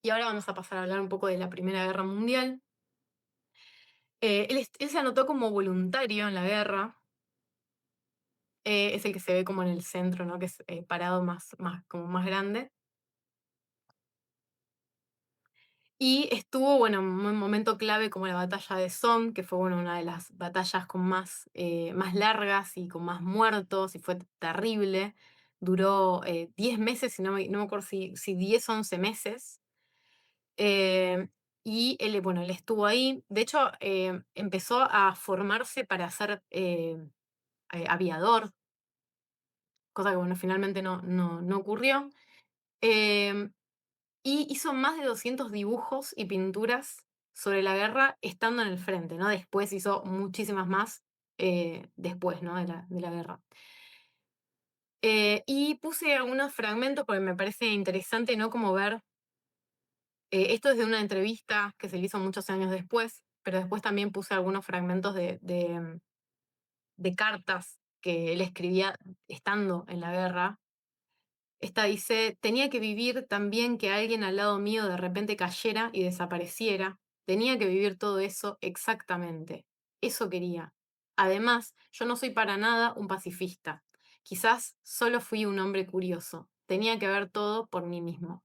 Y ahora vamos a pasar a hablar un poco de la Primera Guerra Mundial. Él se anotó como voluntario en la guerra. Es el que se ve como en el centro, ¿no? Que es parado como más grande. Y estuvo, bueno, en un momento clave como la batalla de Somme, que fue, bueno, una de las batallas con más largas y con más muertos, y fue terrible. Duró 10 meses, si no me acuerdo si 10 o 11 meses. Eh, y él, bueno, él estuvo ahí. De hecho, empezó a formarse para ser aviador, cosa que, bueno, finalmente no ocurrió. Em, y hizo más de 200 dibujos y pinturas sobre la guerra estando en el frente, ¿no? Después hizo muchísimas más después, ¿no? De la guerra. Y puse algunos fragmentos porque me parece interesante, ¿no? Como ver, esto es de una entrevista que se le hizo muchos años después, pero después también puse algunos fragmentos de cartas que él escribía estando en la guerra. Esta dice: tenía que vivir también que alguien al lado mío de repente cayera y desapareciera. Tenía que vivir todo eso exactamente. Eso quería. Además, yo no soy para nada un pacifista. Quizás solo fui un hombre curioso. Tenía que ver todo por mí mismo.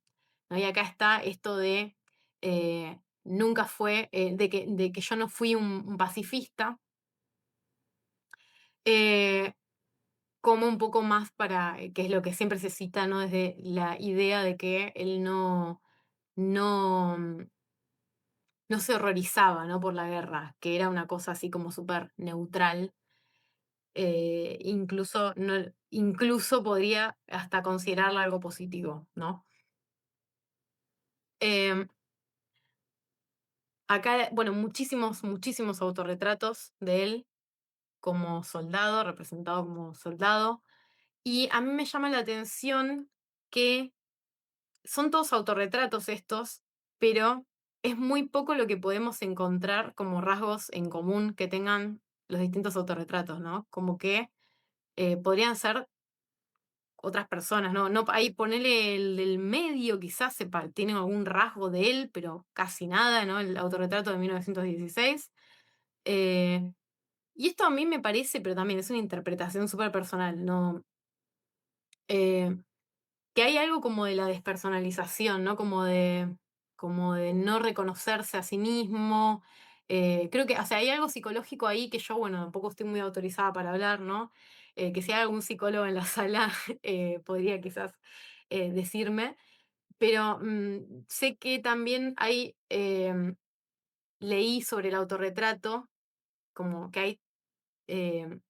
¿No? Y acá está esto de nunca fue, de que yo no fui un pacifista. eh, como un poco más para, que es lo que siempre se cita, ¿no? Desde la idea de que él no, no se horrorizaba, ¿no? Por la guerra, que era una cosa así como súper neutral. Incluso, no, incluso podría hasta considerarla algo positivo, ¿no? Em, Acá, bueno, muchísimos autorretratos de él como soldado, representado como soldado. Y a mí me llama la atención que son todos autorretratos estos, pero es muy poco lo que podemos encontrar como rasgos en común que tengan los distintos autorretratos, ¿no? Como que podrían ser otras personas, ¿no? No, ahí ponele el del medio, quizás tiene algún rasgo de él, pero casi nada, ¿no? El autorretrato de 1916. Eh, y esto a mí me parece, pero también es una interpretación súper personal, ¿no? Eh, Que hay algo como de la despersonalización, ¿no? Como de no reconocerse a sí mismo. Creo que, o sea, hay algo psicológico ahí que yo, bueno, tampoco estoy muy autorizada para hablar, ¿no? Que si hay algún psicólogo en la sala, podría quizás decirme. Pero sé que también leí sobre el autorretrato, como que hay em,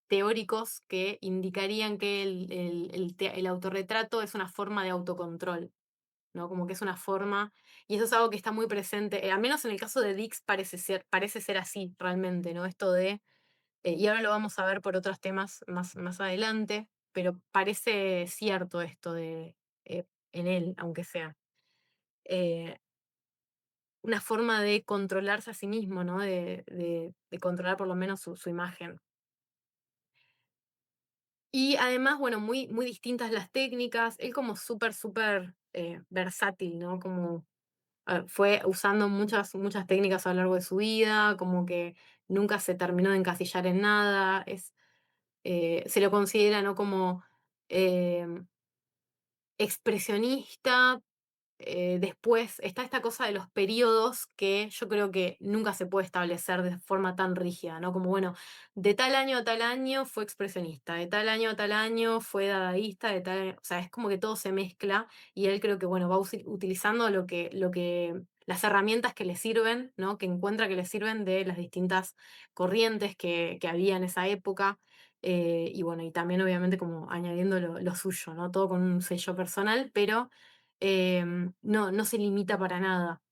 teóricos que indicarían que el autorretrato es una forma de autocontrol, ¿no? Como que es una forma, y eso es algo que está muy presente, al menos en el caso de Dix parece ser así realmente, ¿no? Esto y ahora lo vamos a ver por otros temas más adelante, pero parece cierto esto en él, aunque sea. eh, una forma de controlarse a sí mismo, ¿no? De controlar por lo menos su imagen. Y además, bueno, muy distintas las técnicas. Él como súper versátil, ¿no? Como fue usando muchas técnicas a lo largo de su vida, como que nunca se terminó de encasillar en nada. Se lo considera, ¿no? Como em, expresionista. Después está esta cosa de los periodos que yo creo que nunca se puede establecer de forma tan rígida, ¿no? Como, bueno, de tal año a tal año fue expresionista, de tal año a tal año fue dadaísta, o sea, es como que todo se mezcla y él creo que, bueno, va utilizando las herramientas que le sirven, ¿no? Que encuentra que le sirven de las distintas corrientes que había en esa época. Y bueno, y también obviamente como añadiendo lo suyo, ¿no? Todo con un sello personal, pero no se limita para nada.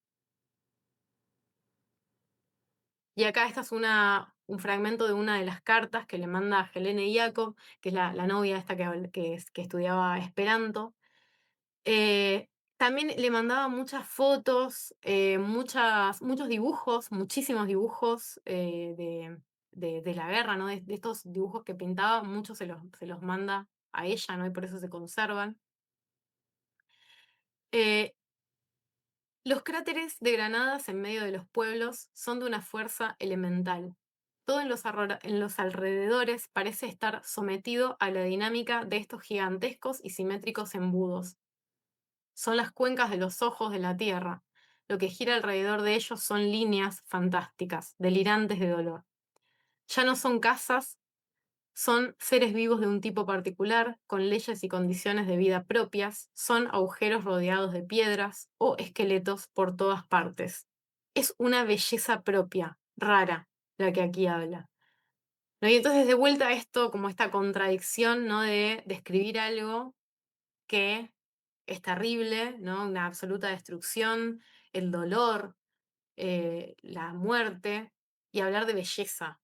Y acá esta es un fragmento de una de las cartas que le manda a Helene Jacob, que es la novia esta que estudiaba Esperanto. Eh, También le mandaba muchas fotos, muchos dibujos, muchísimos dibujos de la guerra, ¿no? De estos dibujos que pintaba, muchos se los manda a ella, ¿no? Y por eso se conservan. Eh, Los cráteres de granadas en medio de los pueblos son de una fuerza elemental. Todo en los alrededores parece estar sometido a la dinámica de estos gigantescos y simétricos embudos. Son las cuencas de los ojos de la Tierra. Lo que gira alrededor de ellos son líneas fantásticas, delirantes de dolor. Ya no son casas, son seres vivos de un tipo particular, con leyes y condiciones de vida propias, son agujeros rodeados de piedras o esqueletos por todas partes. Es una belleza propia, rara, la que aquí habla. ¿No? Y entonces de vuelta a esto, como esta contradicción, ¿no? De describir algo que es terrible, ¿no? Una absoluta destrucción, el dolor, la muerte, y hablar de belleza.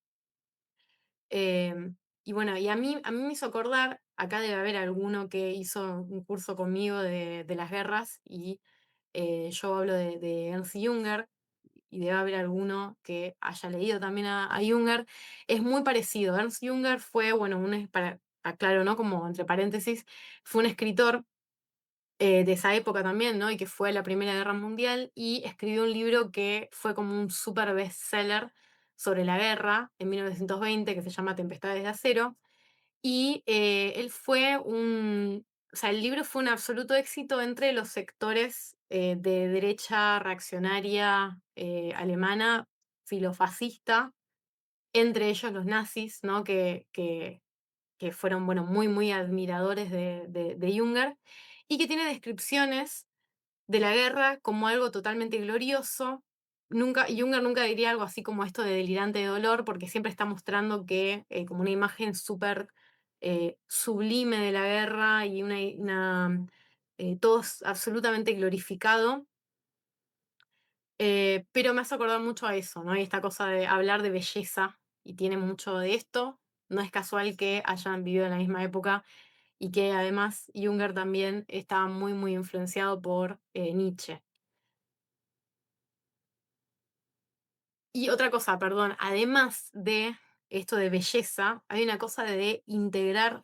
Y bueno, y a mí me hizo acordar, acá debe haber alguno que hizo un curso conmigo de las guerras, y yo hablo de Ernst Junger, y debe haber alguno que haya leído también a Junger. Es muy parecido. Ernst Junger fue, bueno, para, aclaro, ¿no? Como entre paréntesis, fue un escritor de esa época también, ¿no? Y que fue la Primera Guerra Mundial, y escribió un libro que fue como un super bestseller sobre la guerra en 1920, que se llama Tempestades de Acero. Y él fue o sea, el libro fue un absoluto éxito entre los sectores de derecha reaccionaria alemana, filofascista, entre ellos los nazis, ¿no? Que fueron, bueno, muy, muy admiradores de Junger, y que tiene descripciones de la guerra como algo totalmente glorioso. Junger nunca diría algo así como esto de delirante de dolor, porque siempre está mostrando que como una imagen súper sublime de la guerra, y todo es absolutamente glorificado. Pero me hace acordar mucho a eso, ¿no? Y esta cosa de hablar de belleza, y tiene mucho de esto. No es casual que hayan vivido en la misma época, y que además Junger también estaba muy, muy influenciado por Nietzsche. Y otra cosa, perdón, además de esto de belleza, hay una cosa de integrar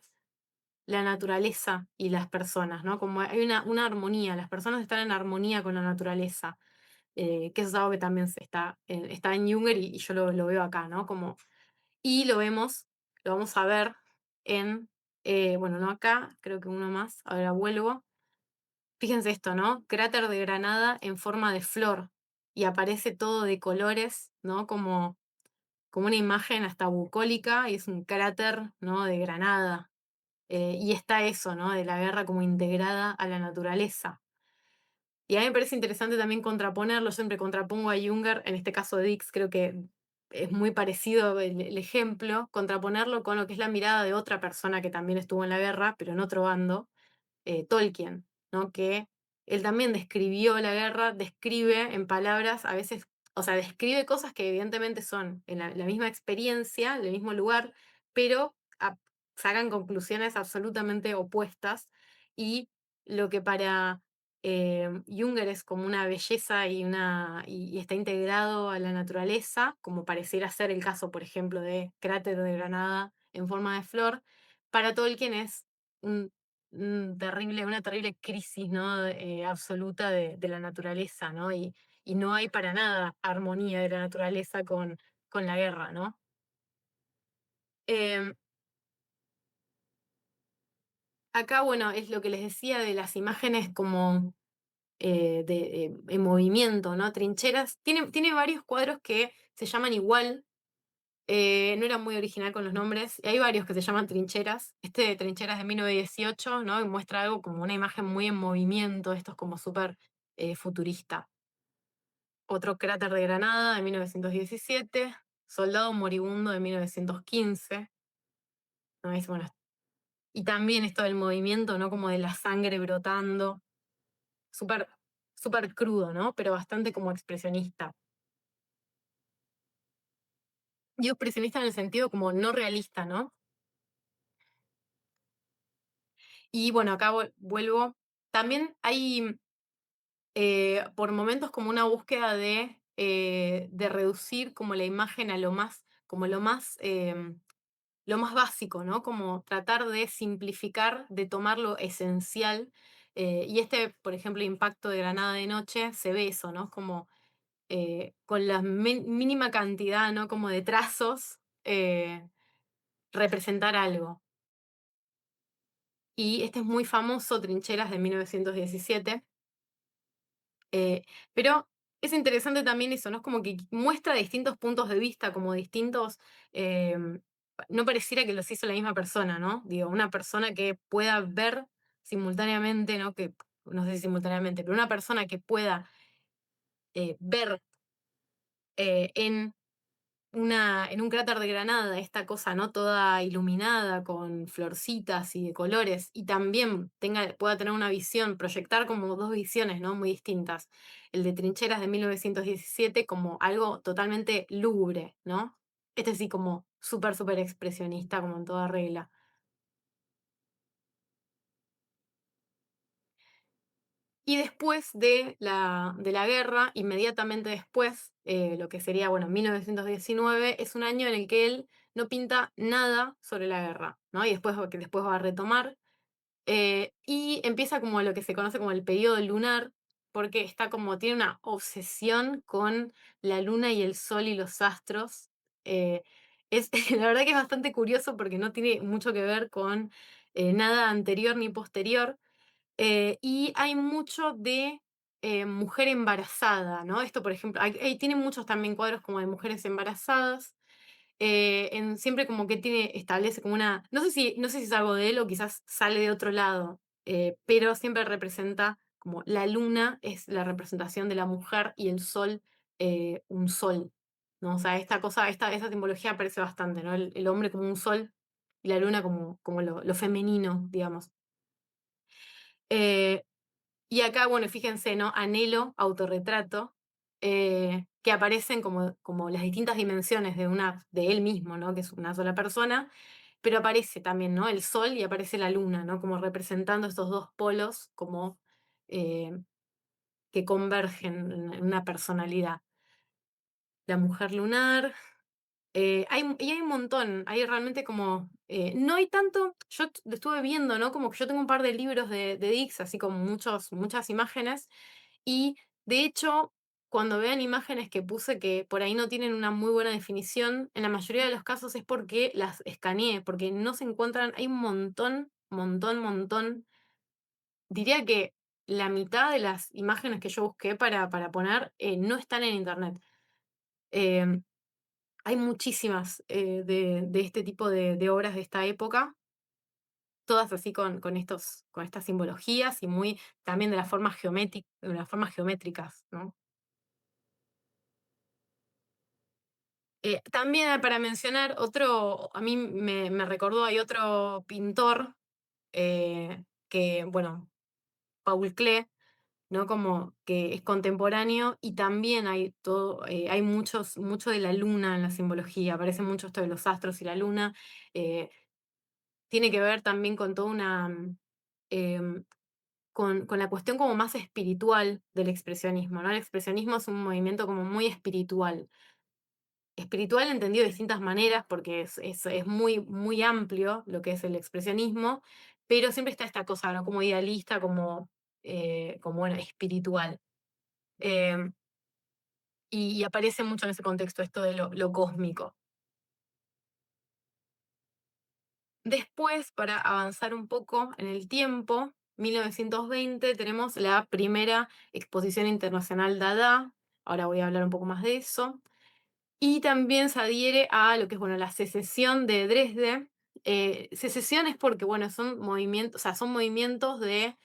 la naturaleza y las personas, ¿no? Como hay una armonía, las personas están en armonía con la naturaleza, que eso es algo que también está en Junger, y yo lo veo acá, ¿no? Como, y lo vamos a ver en, bueno, no acá, creo que uno más, ahora vuelvo. Fíjense esto, ¿no? Cráter de granada en forma de flor, y aparece todo de colores, ¿no? Como una imagen hasta bucólica, y es un cráter, ¿no? De granada. Y está eso, ¿no? De la guerra como integrada a la naturaleza. Y a mí me parece interesante también contraponerlo. Yo siempre contrapongo a Junger, en este caso de Dix, creo que es muy parecido el ejemplo, contraponerlo con lo que es la mirada de otra persona que también estuvo en la guerra, pero en otro bando, Tolkien, ¿no? Que él también describió la guerra, describe en palabras, a veces, o sea, describe cosas que evidentemente son en la misma experiencia, en el mismo lugar, pero sacan conclusiones absolutamente opuestas, y lo que para Junger es como una belleza y está integrado a la naturaleza, como pareciera ser el caso, por ejemplo, de Cráter de Granada en forma de flor, para Tolkien es un una terrible crisis, ¿no? Absoluta de la naturaleza, ¿no? Y no hay para nada armonía de la naturaleza con la guerra, ¿no? Em, Acá, bueno, es lo que les decía de las imágenes como en movimiento, ¿no? Trincheras. Tiene varios cuadros que se llaman igual. No era muy original con los nombres. Y hay varios que se llaman Trincheras. Este de Trincheras de 1918, ¿no? Y muestra algo como una imagen muy en movimiento. Esto es como súper futurista. Otro Cráter de Granada de 1917. Soldado moribundo de 1915. ¿No? Bueno, y también esto del movimiento, ¿no? Como de la sangre brotando. Súper, súper crudo, ¿no? Pero bastante como expresionista. Digo expresionista en el sentido como no realista, ¿no? Y bueno, acá vuelvo. También hay por momentos como una búsqueda de reducir como la imagen a como lo más básico, ¿no? Como tratar de simplificar, de tomar lo esencial, Y este, por ejemplo, Impacto de Granada de noche, se ve eso, ¿no? Como con la mínima cantidad, ¿no? Como de trazos, representar algo. Y este es muy famoso, Trincheras de 1917. Pero es interesante también eso, ¿no? Es como que muestra distintos puntos de vista, como distintos. No pareciera que los hizo la misma persona, ¿no? Digo, una persona que pueda ver simultáneamente, ¿no? Que, no sé si simultáneamente, pero una persona que pueda ver en en un cráter de Granada, esta cosa, ¿no? Toda iluminada con florcitas y de colores, y también pueda tener una visión, proyectar como dos visiones, ¿no? Muy distintas. El de Trincheras de 1917 como algo totalmente lúgubre, ¿no? Este sí como súper, súper expresionista, como en toda regla. Y después de la guerra, inmediatamente después, lo que sería, bueno, 1919, es un año en el que él no pinta nada sobre la guerra, ¿no? Y después, que después va a retomar. Y empieza como lo que se conoce como el periodo lunar, porque está como, tiene una obsesión con la luna y el sol y los astros. Eh, es, la verdad que es bastante curioso porque no tiene mucho que ver con nada anterior ni posterior. Y hay mucho de mujer embarazada, ¿no? Esto, por ejemplo, tiene muchos también cuadros como de mujeres embarazadas. Siempre como que establece como una, no sé si es algo de él o quizás sale de otro lado, pero siempre representa como la luna es la representación de la mujer y el sol, un sol, ¿no? O sea, esta cosa, esa simbología aparece bastante, ¿no? El hombre como un sol y la luna como lo femenino, digamos. Eh, y acá, bueno, fíjense, ¿no? Anhelo, autorretrato, que aparecen como las distintas dimensiones de él mismo, ¿no? Que es una sola persona, pero aparece también, ¿no? El sol y aparece la luna, ¿no? Como representando estos dos polos como eh, que convergen en una personalidad. La mujer lunar. Y hay un montón, hay realmente como, no hay tanto, lo estuve viendo, ¿no? Como que yo tengo un par de libros de Dix, así como muchas imágenes, y de hecho, cuando vean imágenes que puse que por ahí no tienen una muy buena definición, en la mayoría de los casos es porque las escaneé, porque no se encuentran, hay un montón, montón, montón. Diría que la mitad de las imágenes que yo busqué para poner no están en internet. Em, Hay muchísimas de este tipo de obras de esta época, todas así con estas simbologías y muy también de las formas geométricas, ¿no? También para mencionar otro, a mí me recordó, hay otro pintor que, bueno, Paul Klee, ¿no? Como que es contemporáneo y también hay todo, hay mucho de la luna en la simbología, aparece mucho esto de los astros y la luna. eh, Tiene que ver también con toda em, con la cuestión como más espiritual del expresionismo, ¿no? El expresionismo es un movimiento como muy espiritual. Espiritual entendido de distintas maneras, porque es muy, muy amplio lo que es el expresionismo, pero siempre está esta cosa, ¿no? Como idealista, como bueno, espiritual. Em, y aparece mucho en ese contexto esto de lo cósmico. Después, para avanzar un poco en el tiempo, 1920 tenemos la primera exposición internacional Dada. Ahora voy a hablar un poco más de eso. Y también se adhiere a lo que es, bueno, la secesión de Dresde. Secesión es porque, bueno, son movimientos, o sea, son movimientos de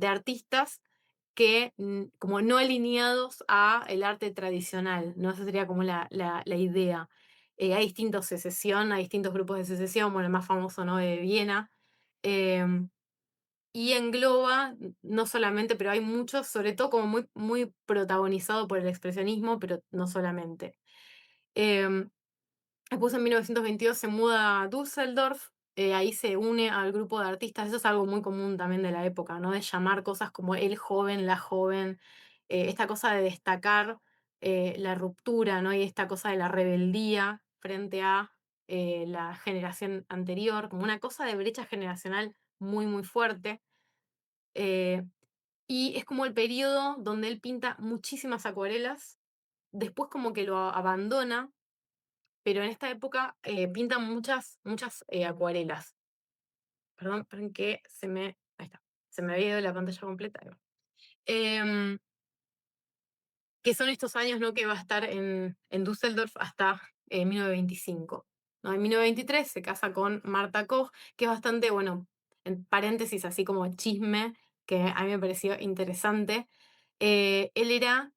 artistas que, como no alineados a el arte tradicional, ¿no? Esa sería como la idea. Hay distintos secesión, hay distintos grupos de secesión, bueno, el más famoso, ¿no? De Viena. em, y engloba, no solamente, pero hay muchos, sobre todo como muy, muy protagonizado por el expresionismo, pero no solamente. Em, Después en 1922 se muda a Düsseldorf, ahí se une al grupo de artistas, eso es algo muy común también de la época, ¿no? De llamar cosas como el joven, la joven, esta cosa de destacar la ruptura, ¿no? Y esta cosa de la rebeldía frente a la generación anterior, como una cosa de brecha generacional muy, muy fuerte. eh, y es como el periodo donde él pinta muchísimas acuarelas, después como que lo abandona, pero en esta época pinta muchas acuarelas. Perdón, esperen que ahí está, se me había ido la pantalla completa. Ahí va. Em, que son estos años, ¿no? Que va a estar en Düsseldorf hasta 1925. ¿No? En 1923 se casa con Marta Koch, que es bastante, bueno, en paréntesis, así como chisme, que a mí me pareció interesante. Eh, él era,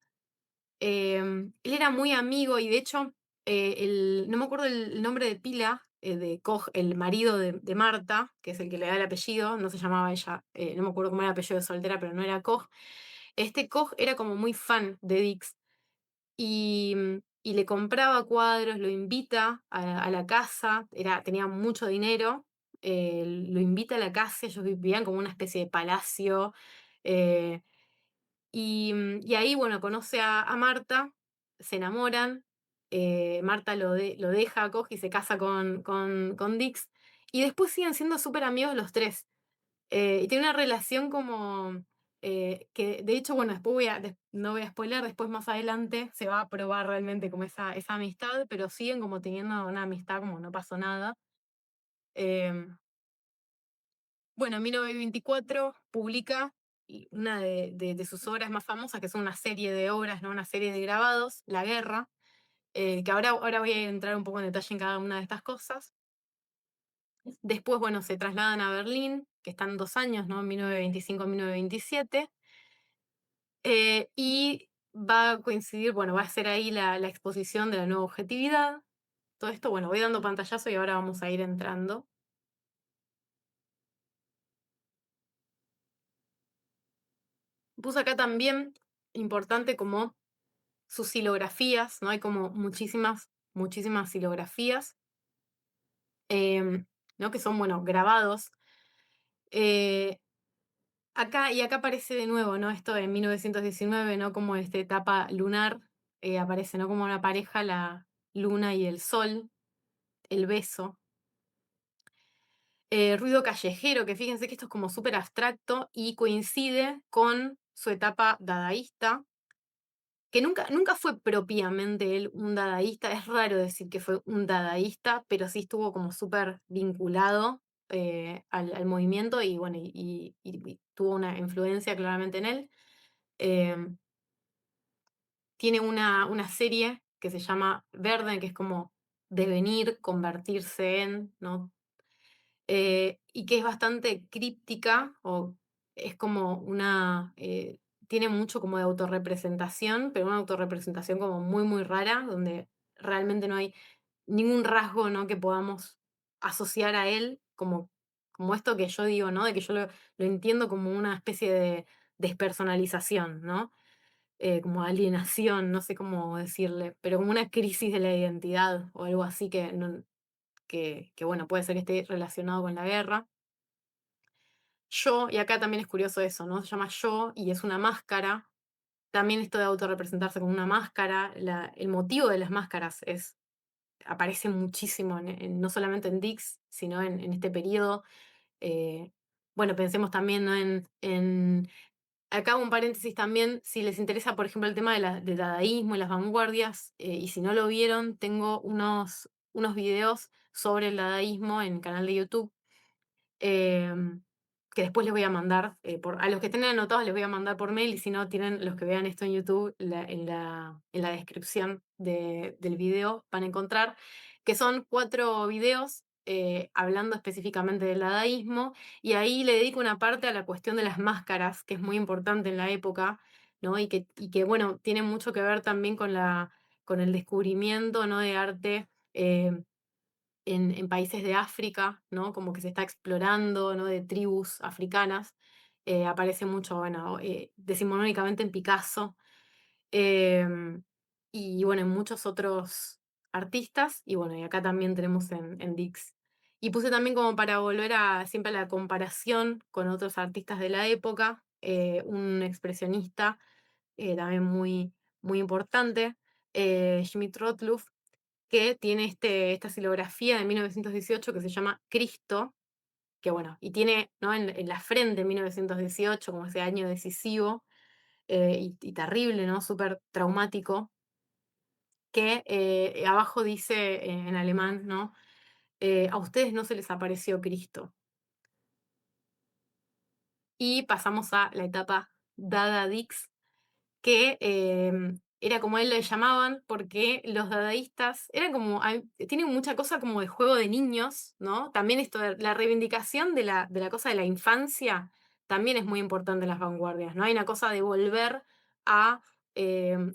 él era muy amigo y de hecho, no me acuerdo el nombre de pila de Koch, el marido de Marta, que es el que le da el apellido, no se llamaba ella, no me acuerdo cómo era el apellido de soltera, pero no era Koch. Este Koch era como muy fan de Dix y le compraba cuadros, lo invita a la casa, tenía mucho dinero, lo invita a la casa, ellos vivían como una especie de palacio, eh, y ahí, bueno, conoce a Marta, se enamoran, Marta lo deja a Koch y se casa con Dix, y después siguen siendo súper amigos los tres. Y tiene una relación como, que de hecho, bueno, después no voy a spoiler, después más adelante se va a probar realmente como esa amistad, pero siguen como teniendo una amistad como no pasó nada. Em, bueno, en 1924 publica una de sus obras más famosas, que es una serie de obras, ¿no? Una serie de grabados, La Guerra, que ahora voy a entrar un poco en detalle en cada una de estas cosas. Después, bueno, se trasladan a Berlín, que están 2 años, ¿no? 1925-1927. Y va a coincidir, bueno, va a ser ahí la exposición de la nueva objetividad. Todo esto, bueno, voy dando pantallazo y ahora vamos a ir entrando. Puse acá también, importante como sus silografías, ¿no? Hay como muchísimas silografías, em, ¿no? Que son, bueno, grabados. Eh, acá aparece de nuevo, ¿no? Esto en 1919, ¿no? Como esta etapa lunar, aparece, ¿no? Como una pareja, la luna y el sol, el beso. Ruido callejero, que fíjense que esto es como súper abstracto y coincide con su etapa dadaísta, que nunca fue propiamente él un dadaísta, es raro decir que fue un dadaísta, pero sí estuvo como súper vinculado al movimiento y bueno, y tuvo una influencia claramente en él. Em, Tiene una serie que se llama Verde, que es como devenir, convertirse en, ¿no? Y que es bastante críptica, o es como tiene mucho como de autorrepresentación, pero una autorrepresentación como muy rara, donde realmente no hay ningún rasgo, ¿no? Que podamos asociar a él, como esto que yo digo, ¿no? De que yo lo entiendo como una especie de despersonalización, ¿no? Como alienación, no sé cómo decirle, pero como una crisis de la identidad o algo así que bueno, puede ser que esté relacionado con la guerra. Yo, y acá también es curioso eso, ¿no? Se llama yo y es una máscara. También esto de autorrepresentarse como una máscara, el motivo de las máscaras aparece muchísimo, no solamente en Dix, sino en este periodo. Eh, bueno, pensemos también, ¿no? Acá un paréntesis también, si les interesa, por ejemplo, el tema del dadaísmo y las vanguardias, y si no lo vieron, tengo unos videos sobre el dadaísmo en el canal de YouTube, em, que después les voy a mandar, a los que tengan anotados les voy a mandar por mail y si no tienen los que vean esto en YouTube, en la descripción del video van a encontrar, que son 4 videos hablando específicamente del dadaísmo y ahí le dedico una parte a la cuestión de las máscaras, que es muy importante en la época, ¿no? Y que bueno, tiene mucho que ver también con el descubrimiento, ¿no? De arte. En países de África, ¿no? Como que se está explorando, ¿no? De tribus africanas. Aparece mucho, bueno, decimonónicamente en Picasso. Y bueno, en muchos otros artistas. Y bueno, y acá también tenemos en Dix. Y puse también como para volver siempre a la comparación con otros artistas de la época, un expresionista también muy importante, Schmidt-Rottluff, que tiene esta silografía de 1918 que se llama Cristo, que bueno, y tiene, ¿no? En la frente 1918 como ese año decisivo, y terrible, ¿no? Súper traumático, que abajo dice en alemán, ¿no? A ustedes no se les apareció Cristo. Y pasamos a la etapa Dada Dix, que era como él le llamaban, porque los dadaístas eran como, tienen mucha cosa como de juego de niños, ¿no? También esto de la reivindicación de la cosa de la infancia también es muy importante en las vanguardias, ¿no? Hay una cosa de volver a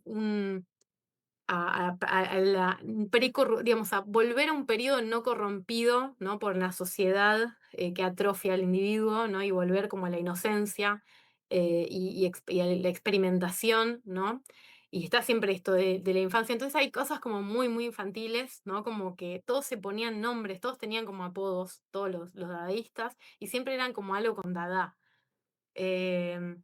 un a la digamos, a volver a un periodo no corrompido, ¿no? Por la sociedad, que atrofia al individuo, ¿no? Y volver como a la inocencia, y a la experimentación, ¿no? Y está siempre esto de la infancia. Entonces hay cosas como muy, muy infantiles, ¿no? Como que todos se ponían nombres, todos tenían como apodos, todos los dadaístas, y siempre eran como algo con dada. Em,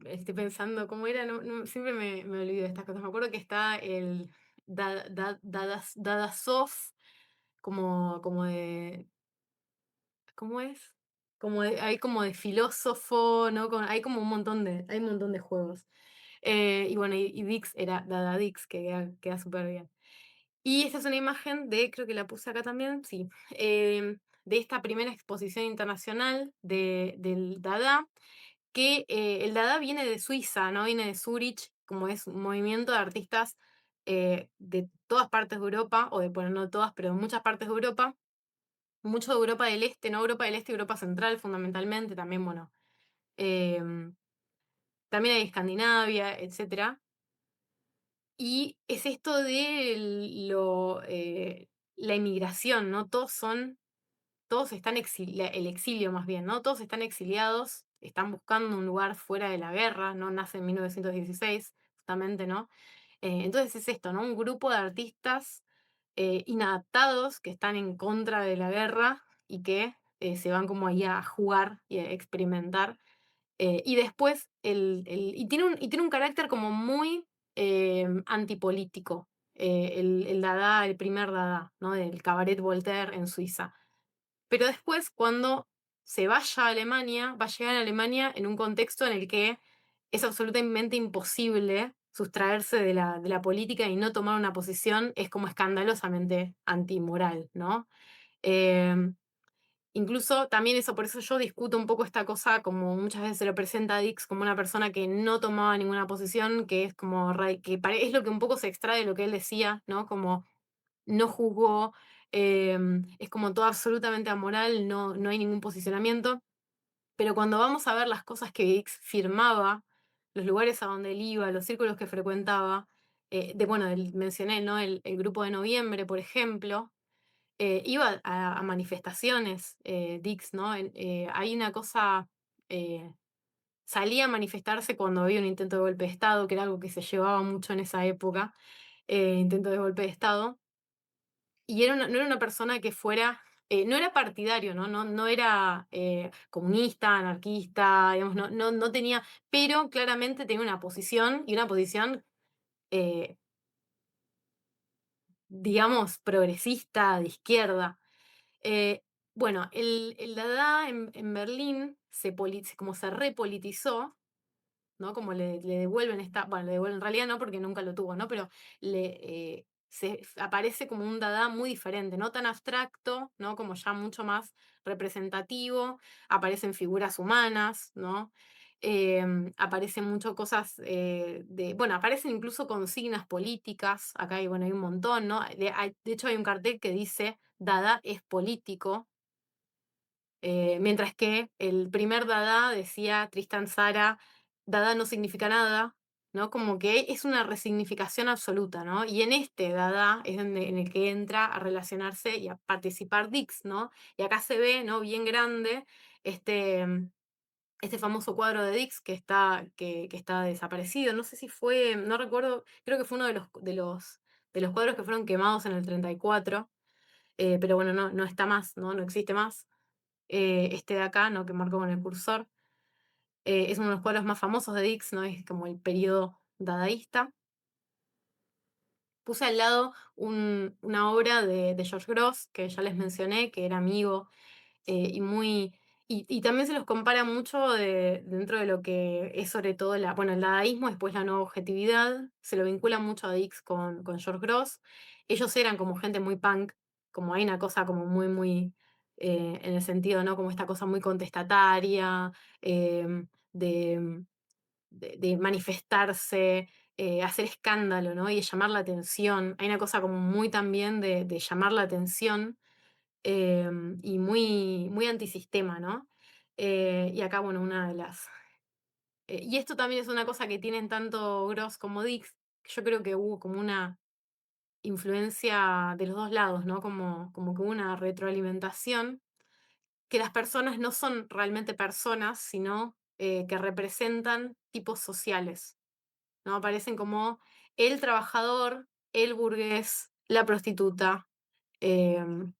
Estoy pensando cómo era, siempre me olvido de estas cosas. Me acuerdo que está el Dadasov, como de, ¿cómo es? Hay como de filósofo, ¿no? Hay como hay un montón de juegos. Y bueno, y Dix era Dada Dix, que queda súper bien. Y esta es una imagen creo que la puse acá también, sí, de esta primera exposición internacional del Dada, que el Dada viene de Suiza, ¿no? Viene de Zurich, como es un movimiento de artistas de todas partes de Europa, o de, bueno, no todas, pero de muchas partes de Europa, mucho de Europa del Este, ¿no? Europa del Este y Europa Central, fundamentalmente, también, bueno, em, también hay Escandinavia, etcétera. Y es esto de la inmigración, ¿no? Todos están el exilio más bien, ¿no? Todos están exiliados, están buscando un lugar fuera de la guerra, ¿no? Nace en 1916, justamente, ¿no? Entonces es esto, ¿no? Un grupo de artistas inadaptados que están en contra de la guerra y que se van como ahí a jugar y a experimentar. Y después, y tiene un carácter como muy antipolítico, el Dada, el primer Dada, ¿no? Del Cabaret Voltaire en Suiza. Pero después, cuando se vaya a Alemania, va a llegar a Alemania en un contexto en el que es absolutamente imposible sustraerse de la política y no tomar una posición, es como escandalosamente antimoral, ¿no? Em, Incluso también eso, por eso yo discuto un poco esta cosa, como muchas veces se lo presenta a Dix como una persona que no tomaba ninguna posición, que es como, es lo que un poco se extrae de lo que él decía, ¿no? Como no juzgó, es como todo absolutamente amoral, no hay ningún posicionamiento. Pero cuando vamos a ver las cosas que X firmaba, los lugares a donde él iba, los círculos que frecuentaba, bueno, mencioné, ¿no? El grupo de noviembre, por ejemplo, iba a manifestaciones, Dix, ¿no? Hay una cosa, eh, salía a manifestarse cuando había un intento de golpe de Estado, que era algo que se llevaba mucho en esa época, intento de golpe de Estado. Y no era una persona que fuera, no era partidario, ¿no? No era comunista, anarquista, digamos, no tenía, pero claramente tenía una posición y una posición, eh, digamos, progresista, de izquierda. Eh, bueno, el Dada en Berlín como se repolitizó, ¿no? Como le devuelven bueno, le devuelven, en realidad no, porque nunca lo tuvo, ¿no? Pero aparece como un Dada muy diferente, no tan abstracto, ¿no? Como ya mucho más representativo, aparecen figuras humanas, ¿no? Aparecen mucho cosas bueno, aparecen incluso consignas políticas, acá hay, bueno, hay un montón, ¿no? De hecho hay un cartel que dice Dada es político, mientras que el primer Dada decía Tristan Tzara, Dada no significa nada, ¿no? Como que es una resignificación absoluta, ¿no? Y en este Dada es en el que entra a relacionarse y a participar Dix, ¿no? Y acá se ve, ¿no? Bien grande, este, este famoso cuadro de Dix que está desaparecido. No sé si fue, no recuerdo, creo que fue uno de los cuadros que fueron quemados en el 34, pero bueno, no está más, ¿no? No existe más. Este de acá, ¿no? Que marco con el cursor, es uno de los cuadros más famosos de Dix, ¿no? Es como el periodo dadaísta. Puse al lado una obra de George Grosz, que ya les mencioné, que era amigo y muy... Y también se los compara mucho dentro de lo que es sobre todo bueno, el dadaísmo, después la nueva objetividad, se lo vincula mucho a Dix con George Grosz. Ellos eran como gente muy punk, como hay una cosa como muy, muy, en el sentido, ¿no? Como esta cosa muy contestataria, de, de manifestarse, hacer escándalo, ¿no? Y de llamar la atención. Hay una cosa como muy también de llamar la atención y muy, muy antisistema, ¿no? Y acá, bueno, una de las... y esto también es una cosa que tienen tanto Gross como Dix, que yo creo que hubo como una influencia de los dos lados, ¿no? Como que hubo una retroalimentación, que las personas no son realmente personas, sino que representan tipos sociales, ¿no? Aparecen como el trabajador, el burgués, la prostituta, em,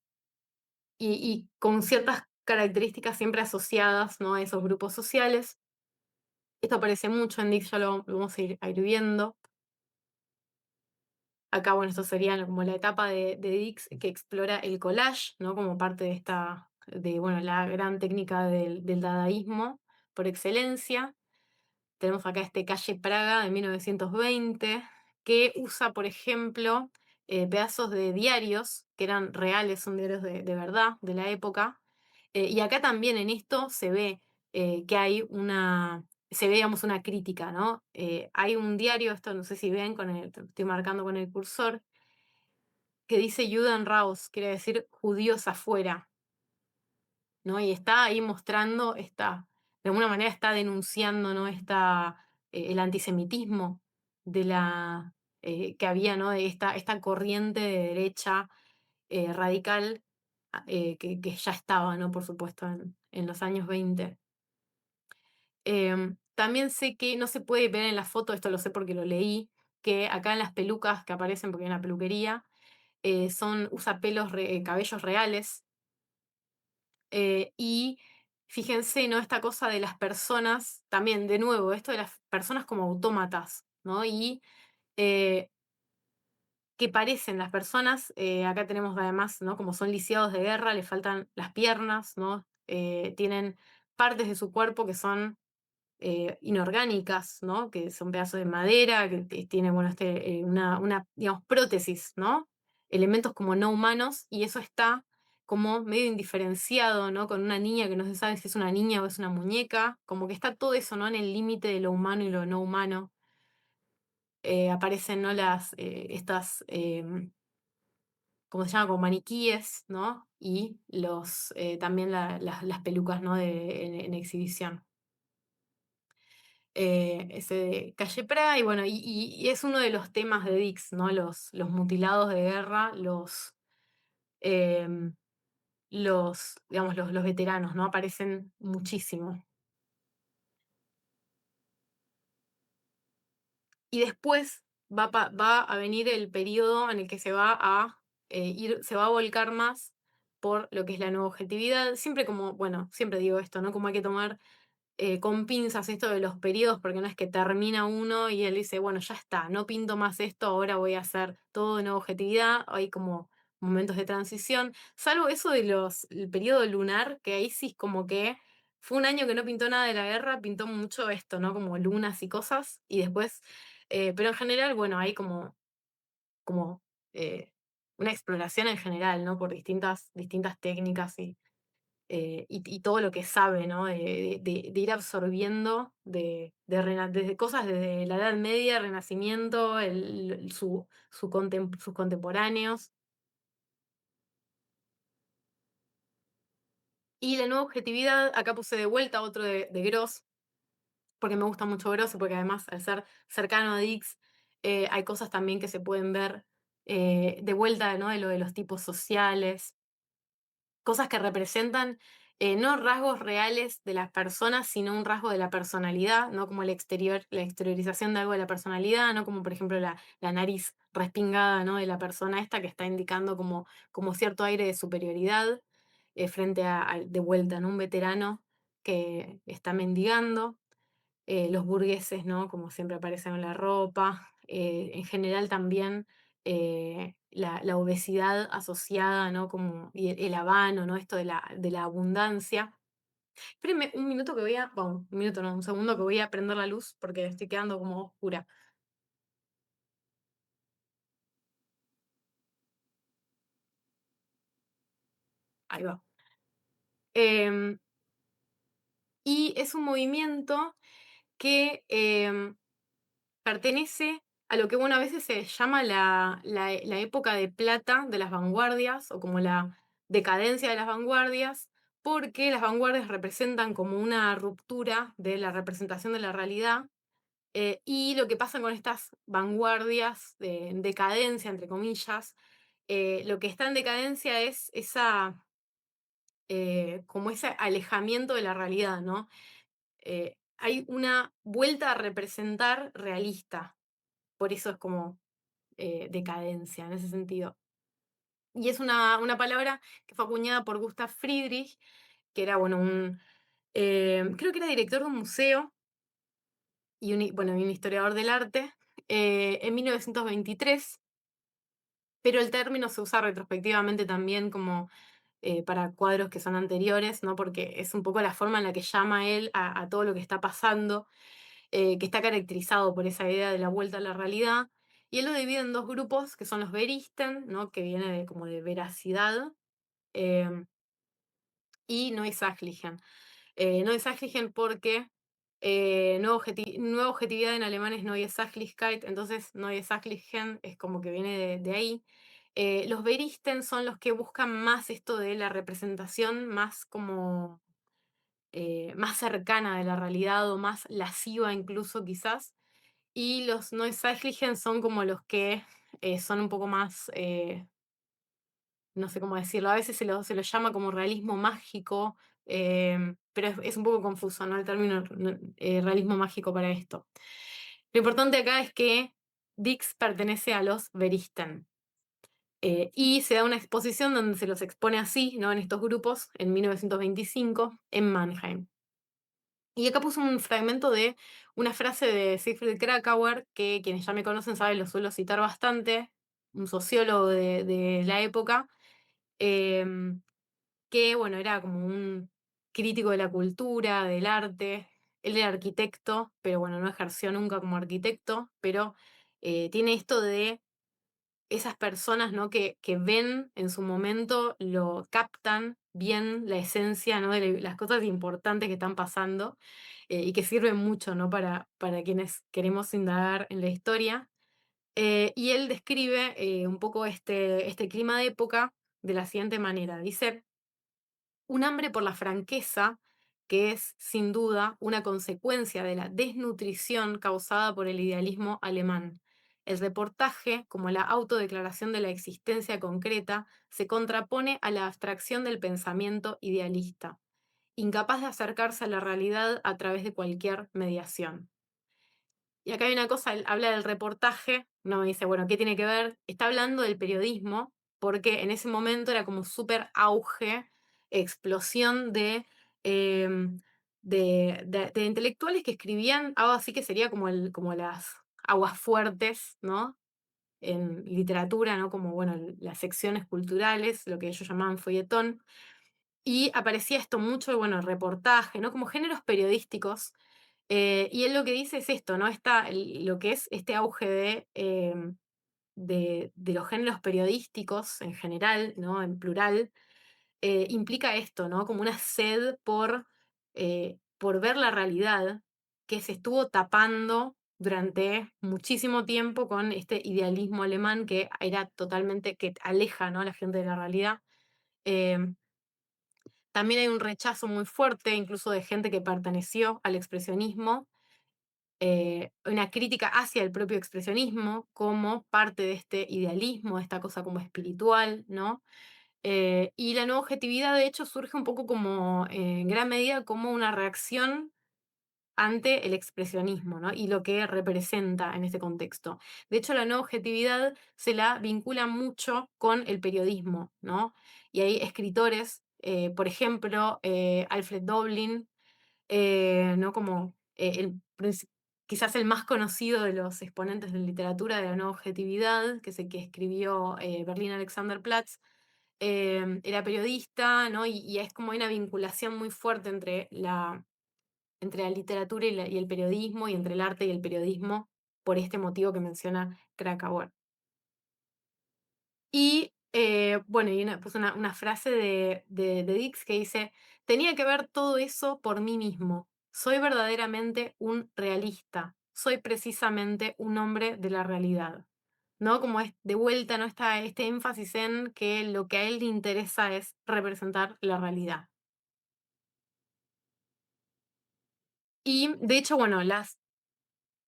y con ciertas características siempre asociadas, ¿no? A esos grupos sociales. Esto aparece mucho en Dix, ya lo vamos a ir viendo. Acá, bueno, esto sería como la etapa de Dix que explora el collage, ¿no? Como parte de bueno, la gran técnica del dadaísmo por excelencia. Tenemos acá este Calle Praga de 1920, que usa, por ejemplo, pedazos de diarios que eran reales, son diarios de verdad de la época. Y acá también en esto se ve que hay se ve, digamos, una crítica, ¿no? Hay un diario, esto no sé si ven, estoy marcando con el cursor, que dice Juden Raus, quiere decir judíos afuera, ¿no? Y está ahí mostrando, de alguna manera está denunciando, ¿no? El antisemitismo que había, ¿no? De esta corriente de derecha radical que ya estaba, ¿no? Por supuesto, en los años 20. También sé que no se puede ver en la foto, esto lo sé porque lo leí, que acá en las pelucas que aparecen, porque hay una peluquería, usa cabellos reales, y fíjense, ¿no? Esta cosa de las personas, también, de nuevo, esto de las personas como autómatas, ¿no? Y eh, que parecen las personas, acá tenemos además, ¿no? Como son lisiados de guerra, le faltan las piernas, ¿no? Tienen partes de su cuerpo que son inorgánicas, ¿no? Que son pedazos de madera, que tiene, bueno, digamos, prótesis, ¿no? Elementos como no humanos, y eso está como medio indiferenciado, ¿no? Con una niña que no se sabe si es una niña o es una muñeca, como que está todo eso, ¿no? En el límite de lo humano y lo no humano. Aparecen, ¿no? ¿Cómo se llama? Como maniquíes, ¿no? Y también las pelucas, ¿no? En exhibición. Ese de Calle Pra, y bueno, y es uno de los temas de Dix, ¿no? Los mutilados de guerra, em, digamos, los veteranos, ¿no? Aparecen muchísimo. Y después va a venir el periodo en el que se va a volcar más por lo que es la nueva objetividad. Siempre como, bueno, siempre digo esto, ¿no? Como hay que tomar con pinzas esto de los periodos, porque no es que termina uno y él dice, bueno, ya está, no pinto más esto, ahora voy a hacer todo de nueva objetividad. Hay como momentos de transición, salvo eso el periodo lunar, que ahí sí es como que fue un año que no pintó nada de la guerra, pintó mucho esto, ¿no? Como lunas y cosas, y después, pero en general, bueno, hay como una exploración en general, ¿no? Por distintas técnicas y todo lo que sabe, ¿no? De ir absorbiendo desde cosas desde la Edad Media, Renacimiento, sus contemporáneos. Y la nueva objetividad, acá puse de vuelta otro de Gross, porque me gusta mucho Gross y porque además al ser cercano a Dix, hay cosas también que se pueden ver de vuelta, ¿no? De lo de los tipos sociales, cosas que representan no rasgos reales de las personas, sino un rasgo de la personalidad, ¿no? Como la exteriorización de algo de la personalidad, ¿no? Como por ejemplo la nariz respingada, ¿no? De la persona esta que está indicando como cierto aire de superioridad frente de vuelta, ¿no? Un veterano que está mendigando. Los burgueses, ¿no? Como siempre aparecen en la ropa. En general también la obesidad asociada, ¿no? Como, y el habano, ¿no? Esto de la abundancia. Espérenme un minuto que voy a, bueno, un minuto no, un segundo que voy a prender la luz porque estoy quedando como oscura. Ahí va. Em, y es un movimiento que pertenece a lo que, bueno, a veces se llama la época de plata de las vanguardias o como la decadencia de las vanguardias, porque las vanguardias representan como una ruptura de la representación de la realidad. Y lo que pasa con estas vanguardias de decadencia, entre comillas, lo que está en decadencia es esa, como ese alejamiento de la realidad, ¿no? Hay una vuelta a representar realista, por eso es como decadencia en ese sentido. Y es una palabra que fue acuñada por Gustav Friedrich, que era, bueno, creo que era director de un museo y bueno, y un historiador del arte, en 1923, pero el término se usa retrospectivamente también como para cuadros que son anteriores, ¿no? Porque es un poco la forma en la que llama él a todo lo que está pasando, que está caracterizado por esa idea de la vuelta a la realidad. Y él lo divide en dos grupos, que son los veristen, ¿no? Que viene de, como de veracidad, eh, y Neusagligen. Neusagligen porque nueva objetividad en alemán es Neue Sachlichkeit, entonces Neue Sachlichkeit es como que viene de ahí. Los Veristen son los que buscan más esto de la representación más como más cercana de la realidad o más lasciva incluso quizás. Y los Neusagligen son como los que son un poco más no sé cómo decirlo, a veces se lo llama como realismo mágico, pero es un poco confuso, ¿no? El término realismo mágico para esto. Lo importante acá es que Dix pertenece a los Veristen. Y se da una exposición donde se los expone así, ¿no? En estos grupos, en 1925, en Mannheim. Y acá puse un fragmento de una frase de Siegfried Krakauer, que quienes ya me conocen saben, lo suelo citar bastante, un sociólogo de la época, em, que, bueno, era como un crítico de la cultura, del arte. Él era arquitecto, pero bueno, no ejerció nunca como arquitecto, pero tiene esto de esas personas, ¿no? Que ven en su momento, lo captan bien la esencia, ¿no? De las cosas importantes que están pasando y que sirven mucho, ¿no? Para quienes queremos indagar en la historia. Y él describe un poco este clima de época de la siguiente manera. Dice, un hambre por la franqueza, que es sin duda una consecuencia de la desnutrición causada por el idealismo alemán. El reportaje, como la autodeclaración de la existencia concreta, se contrapone a la abstracción del pensamiento idealista, incapaz de acercarse a la realidad a través de cualquier mediación. Y acá hay una cosa, él habla del reportaje, no me dice, bueno, ¿qué tiene que ver? Está hablando del periodismo, porque en ese momento era como súper auge, explosión em, de intelectuales que escribían algo así que sería como, como las aguas fuertes, ¿no? En literatura, ¿no? Como, bueno, las secciones culturales, lo que ellos llamaban folletón. Y aparecía esto mucho, bueno, reportaje, ¿no? Como géneros periodísticos y él lo que dice es esto, ¿no? Lo que es este auge de los géneros periodísticos en general, ¿no? En plural, implica esto, ¿no? Como una sed por ver la realidad que se estuvo tapando durante muchísimo tiempo con este idealismo alemán que era totalmente, que aleja, ¿no? A la gente de la realidad. Em, También hay un rechazo muy fuerte, incluso de gente que perteneció al expresionismo, una crítica hacia el propio expresionismo como parte de este idealismo, de esta cosa como espiritual, ¿no? Y la nueva objetividad, de hecho, surge un poco como, en gran medida, como una reacción ante el expresionismo, ¿no? Y lo que representa en este contexto. De hecho, la nueva objetividad se la vincula mucho con el periodismo, ¿no? Y hay escritores, por ejemplo, Alfred Doblin, ¿no? Como el quizás el más conocido de los exponentes de literatura de la nueva objetividad, que es el que escribió Berlín Alexanderplatz. Era periodista, ¿no? Y es como una vinculación muy fuerte entre la literatura y el periodismo, y entre el arte y el periodismo, por este motivo que menciona Krakauer. Y bueno, y puso una frase de Dix que dice: tenía que ver todo eso por mí mismo. Soy verdaderamente un realista. Soy precisamente un hombre de la realidad. ¿No? Como es de vuelta, ¿no? Este énfasis en que lo que a él le interesa es representar la realidad. Y de hecho, bueno,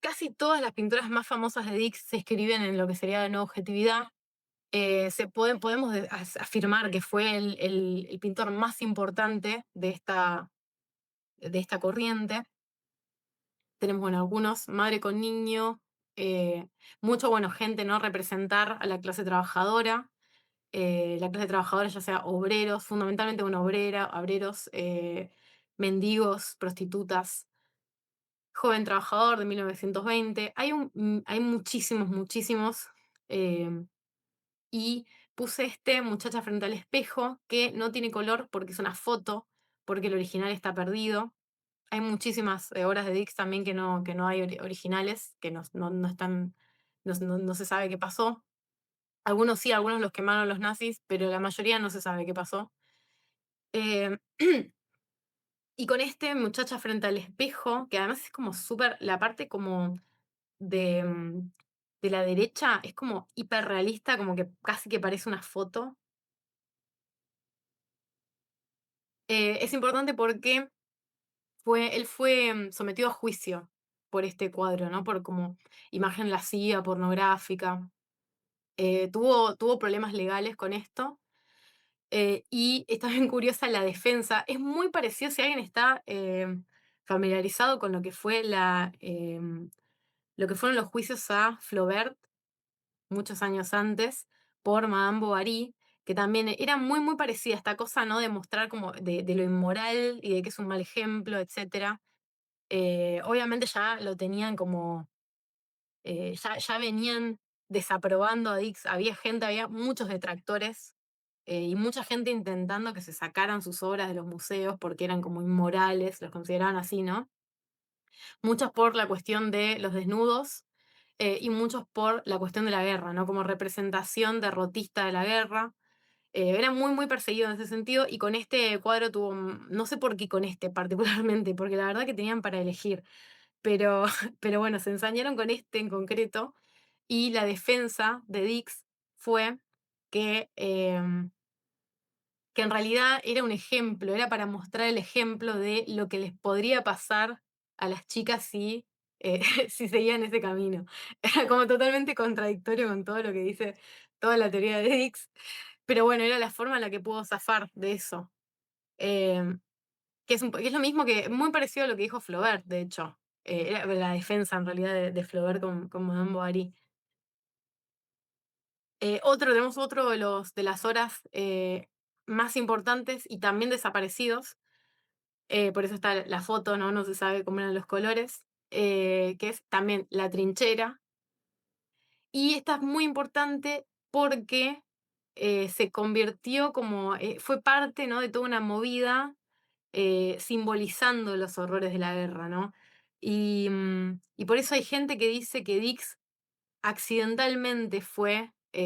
casi todas las pinturas más famosas de Dix se escriben en lo que sería la nueva objetividad. Podemos afirmar que fue el pintor más importante de esta corriente. Tenemos, bueno, algunos, Madre con Niño, eh, mucho, bueno, gente, ¿no? Representar a la clase trabajadora, la clase trabajadora, ya sea obreros, fundamentalmente, bueno, obreros, mendigos, prostitutas, joven trabajador de 1920. Hay muchísimos, muchísimos. eh, y puse Muchacha frente al espejo, que no tiene color porque es una foto, porque el original está perdido. Hay muchísimas obras de Dix también que no hay originales, que no están, no se sabe qué pasó. Algunos sí, algunos los quemaron los nazis, pero la mayoría no se sabe qué pasó. Eh, y con Muchacha frente al espejo, que además es como súper, la parte como de, de la derecha es como hiperrealista, como que casi que parece una foto. Es importante porque él fue sometido a juicio por este cuadro, ¿no? Por como imagen lasciva, pornográfica. Tuvo problemas legales con esto. Y está bien curiosa la defensa. Es muy parecido, si alguien está familiarizado con lo que fueron los juicios a Flaubert muchos años antes por Madame Bovary, que también era muy, muy parecida a esta cosa, ¿no? De mostrar como de lo inmoral y de que es un mal ejemplo, etcétera. Obviamente ya lo tenían como, ya venían desaprobando a Dix, había muchos detractores, y mucha gente intentando que se sacaran sus obras de los museos porque eran como inmorales, los consideraban así, ¿no? Muchos por la cuestión de los desnudos, y muchos por la cuestión de la guerra, ¿no? Como representación derrotista de la guerra. Era muy, muy perseguido en ese sentido, y con este cuadro no sé por qué con este particularmente, porque la verdad que tenían para elegir, pero, pero bueno, se ensañaron con este en concreto, y la defensa de Dix fue que, que en realidad era un ejemplo, era para mostrar el ejemplo de lo que les podría pasar a las chicas si seguían ese camino. Era como totalmente contradictorio con todo lo que dice toda la teoría de Dix, pero bueno, era la forma en la que pudo zafar de eso. Em, que es lo mismo, que muy parecido a lo que dijo Flaubert, de hecho. Era la defensa en realidad de Flaubert con Madame Bovary. Tenemos otro de las horas más importantes y también desaparecidos. Por eso está la foto, ¿no? No se sabe cómo eran los colores. Que es también La Trinchera. Y esta es muy importante porque se convirtió como, fue parte, ¿no? De toda una movida, simbolizando los horrores de la guerra, ¿no? Y por eso hay gente que dice que Dix accidentalmente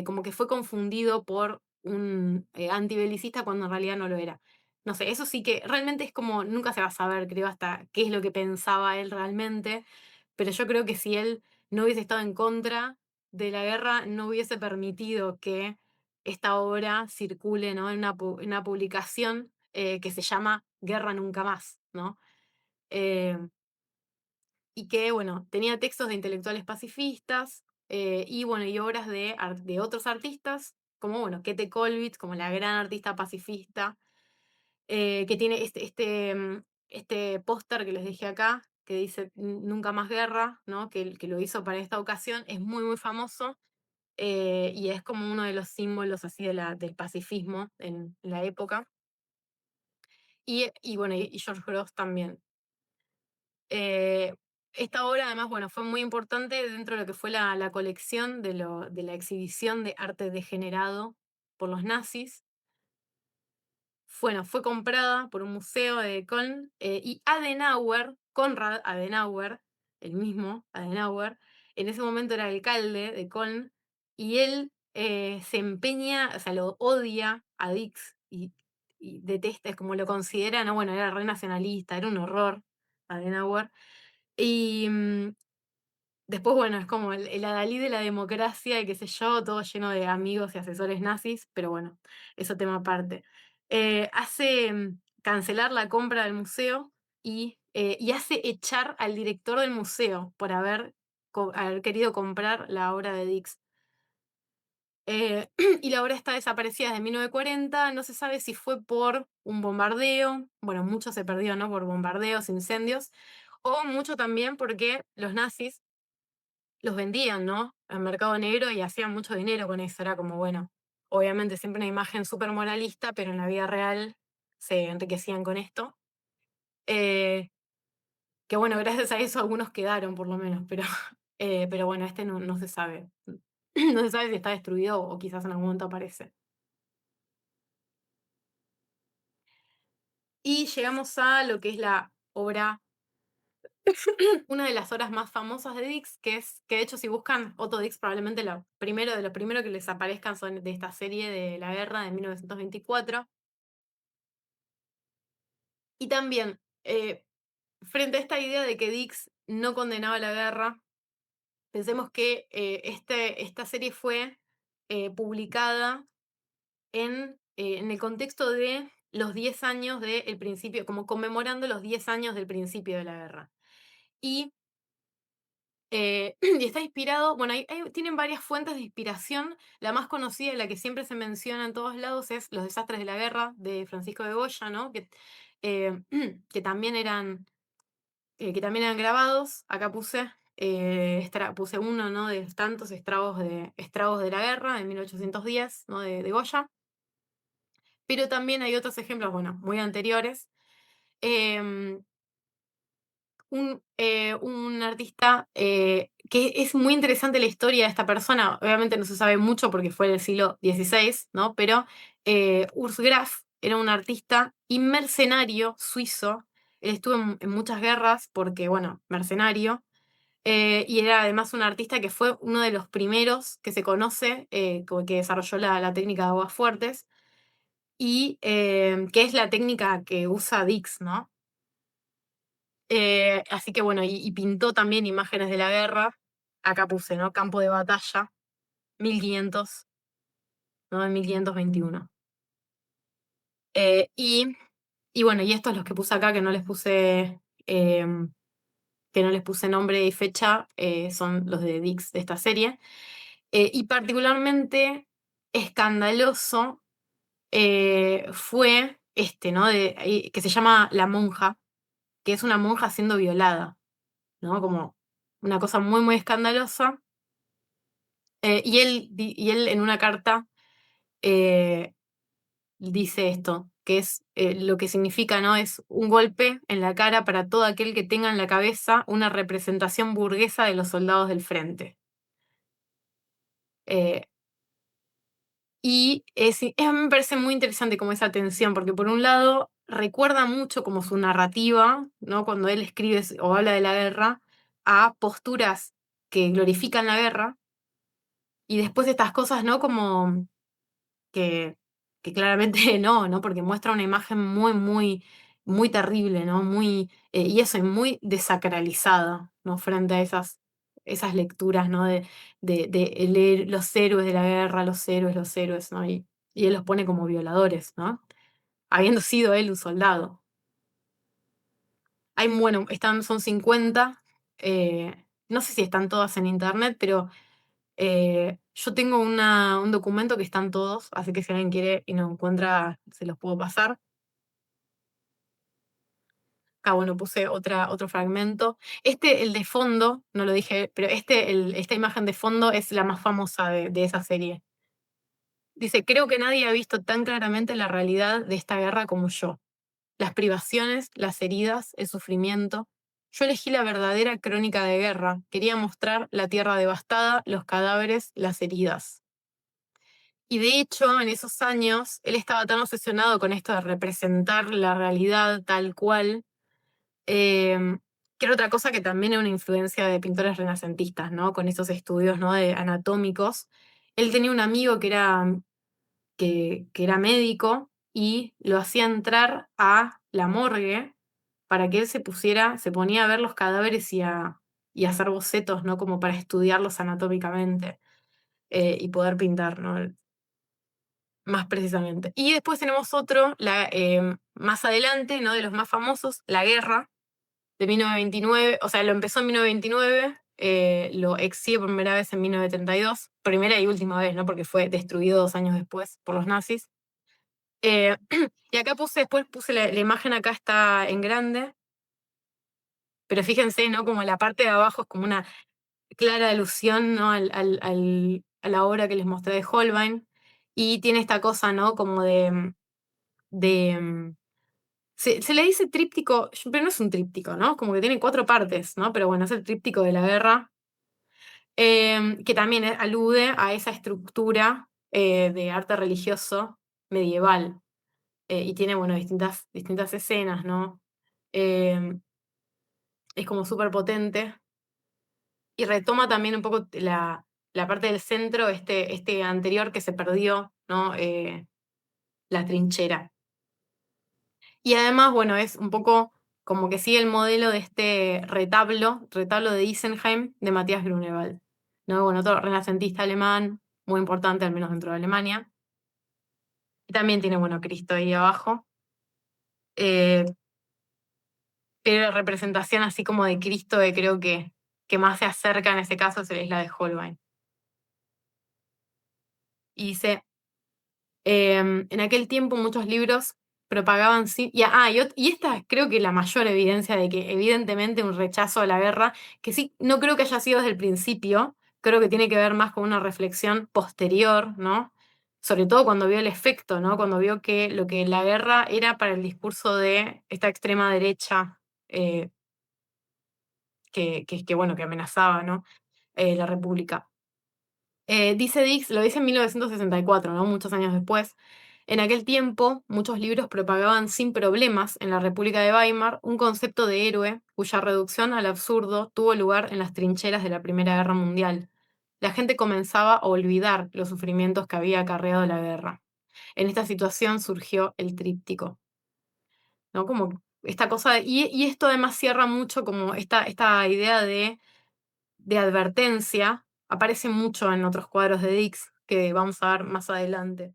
como que fue confundido por un antibelicista cuando en realidad no lo era. No sé, eso sí que realmente es como, nunca se va a saber, creo, hasta qué es lo que pensaba él realmente, pero yo creo que si él no hubiese estado en contra de la guerra, no hubiese permitido que esta obra circule, ¿no? En una publicación que se llama Guerra Nunca Más, ¿no? Eh, y que, bueno, tenía textos de intelectuales pacifistas, y, bueno, y obras de otros artistas, como, bueno, Kete Kollwitz, como la gran artista pacifista, que tiene este póster que les dije acá, que dice Nunca más guerra, ¿no? Que lo hizo para esta ocasión, es muy, muy famoso, y es como uno de los símbolos así del pacifismo en la época. Y bueno, y George Grosz también. Esta obra además, bueno, fue muy importante dentro de lo que fue la colección de la exhibición de arte degenerado por los nazis. Bueno, fue comprada por un museo de Köln, y Adenauer, Konrad Adenauer, el mismo Adenauer, en ese momento era alcalde de Köln, y él se empeña, o sea, lo odia a Dix y detesta, es como lo considera, no, bueno, era re nacionalista, era un horror Adenauer. Y después, bueno, es como el adalid de la democracia y qué sé yo, todo lleno de amigos y asesores nazis, pero bueno, eso tema aparte. Hace cancelar la compra del museo y hace echar al director del museo por haber querido comprar la obra de Dix. Y la obra está desaparecida desde 1940, no se sabe si fue por un bombardeo, bueno, mucho se perdió, ¿no? Por bombardeos, incendios, o mucho también porque los nazis los vendían, ¿no? Al mercado negro y hacían mucho dinero con eso. Era como, bueno, obviamente siempre una imagen súper moralista, pero en la vida real se enriquecían con esto. Eh, que bueno, gracias a eso algunos quedaron por lo menos, pero bueno, este no se sabe. No se sabe si está destruido o quizás en algún momento aparece. Y llegamos a lo que es la obra, una de las obras más famosas de Dix, que de hecho si buscan Otto Dix probablemente de lo primero que les aparezcan son de esta serie de la guerra de 1924. Y también, frente a esta idea de que Dix no condenaba la guerra, pensemos que esta serie fue publicada en el contexto de los 10 años del principio, como conmemorando los 10 años del principio de la guerra. Y y está inspirado, bueno, tienen varias fuentes de inspiración. La más conocida y la que siempre se menciona en todos lados es Los desastres de la guerra de Francisco de Goya, ¿no? Eh, que, también eran, que también eran grabados. Acá puse uno, ¿no? De los tantos estragos de la guerra de 1810, ¿no? De Goya. Pero también hay otros ejemplos, bueno, muy anteriores. Em, un artista que es muy interesante la historia de esta persona. Obviamente no se sabe mucho porque fue del siglo XVI, ¿no? Pero Urs Graf era un artista y mercenario suizo. Él estuvo en muchas guerras porque, bueno, mercenario. Y era además un artista que fue uno de los primeros que se conoce, como que desarrolló la técnica de aguas fuertes, y que es la técnica que usa Dix, ¿no? Así que bueno, y pintó también imágenes de la guerra. Acá puse, ¿no? Campo de batalla, 1500, ¿no? En 1521. Eh, y, y bueno, y estos los que puse acá, em, que no les puse nombre y fecha, son los de Dix de esta serie. Y particularmente escandaloso fue este, ¿no? Que se llama La Monja, que es una monja siendo violada, ¿no? Como una cosa muy, muy escandalosa. Y él en una carta eh, dice esto, que es lo que significa, ¿no? Es un golpe en la cara para todo aquel que tenga en la cabeza una representación burguesa de los soldados del frente. Eh, a mí me parece muy interesante como esa tensión, porque por un lado recuerda mucho como su narrativa, ¿no? Cuando él escribe o habla de la guerra, a posturas que glorifican la guerra, y después estas cosas, ¿no? Como que, que claramente no, ¿no? Porque muestra una imagen muy, muy, muy terrible, ¿no? Y eso, y muy desacralizada, ¿no? Frente a esas lecturas, ¿no? De leer los héroes de la guerra, los héroes, ¿no? Y él los pone como violadores, ¿no? Habiendo sido él un soldado. Bueno, son 50, no sé si están todas en internet, pero yo tengo un documento que están todos, así que si alguien quiere y no encuentra, se los puedo pasar. Acá, bueno, puse otro fragmento. El de fondo, no lo dije, pero esta imagen de fondo es la más famosa de esa serie. Dice, creo que nadie ha visto tan claramente la realidad de esta guerra como yo. Las privaciones, las heridas, el sufrimiento. Yo elegí la verdadera crónica de guerra. Quería mostrar la tierra devastada, los cadáveres, las heridas. Y de hecho, en esos años, él estaba tan obsesionado con esto de representar la realidad tal cual, que era otra cosa que también era una influencia de pintores renacentistas, ¿no? Con esos estudios, ¿no? De anatómicos. Él tenía un amigo que era médico y lo hacía entrar a la morgue para que él se ponía a ver los cadáveres y a hacer bocetos, ¿no? Como para estudiarlos anatómicamente y poder pintar, ¿no? Más precisamente. Y después tenemos otro, más adelante, ¿no? De los más famosos, La Guerra, de 1929, o sea, lo empezó en 1929, lo exhibe por primera vez en 1932, primera y última vez, ¿no? Porque fue destruido 2 años después por los nazis. Eh, y acá después puse la imagen, acá está en grande, pero fíjense, ¿no? Como la parte de abajo es como una clara alusión, ¿no? A la obra que les mostré de Holbein, y tiene esta cosa, ¿no? Como de se le dice tríptico, pero no es un tríptico, ¿no? Como que tiene 4 partes, ¿no? Pero bueno, es el tríptico de la guerra, que también alude a esa estructura de arte religioso medieval. Y tiene, bueno, distintas escenas, ¿no? Em, es como súper potente. Y retoma también un poco la parte del centro, este anterior que se perdió, ¿no? La trinchera. Y además, bueno, es un poco como que sigue el modelo de este retablo de Isenheim de Matías Grunewald, ¿no? Bueno, otro renacentista alemán, muy importante, al menos dentro de Alemania. Y también tiene, bueno, Cristo ahí abajo. Eh, pero la representación así como de Cristo que creo que más se acerca en este caso es la de Holbein. Y dice, en aquel tiempo muchos libros propagaban sí. Y esta creo que la mayor evidencia de que evidentemente un rechazo a la guerra, que sí, no creo que haya sido desde el principio, creo que tiene que ver más con una reflexión posterior, ¿no? Sobre todo cuando vio el efecto, ¿no? Cuando vio que lo que la guerra era para el discurso de esta extrema derecha, eh, bueno, que amenazaba, ¿no? La República. Dice Dix, lo dice en 1964, ¿no? Muchos años después. En aquel tiempo, muchos libros propagaban sin problemas en la República de Weimar un concepto de héroe cuya reducción al absurdo tuvo lugar en las trincheras de la Primera Guerra Mundial. La gente comenzaba a olvidar los sufrimientos que había acarreado la guerra. En esta situación surgió el tríptico, ¿no? Como esta cosa, y esto además cierra mucho como esta idea de advertencia, aparece mucho en otros cuadros de Dix que vamos a ver más adelante.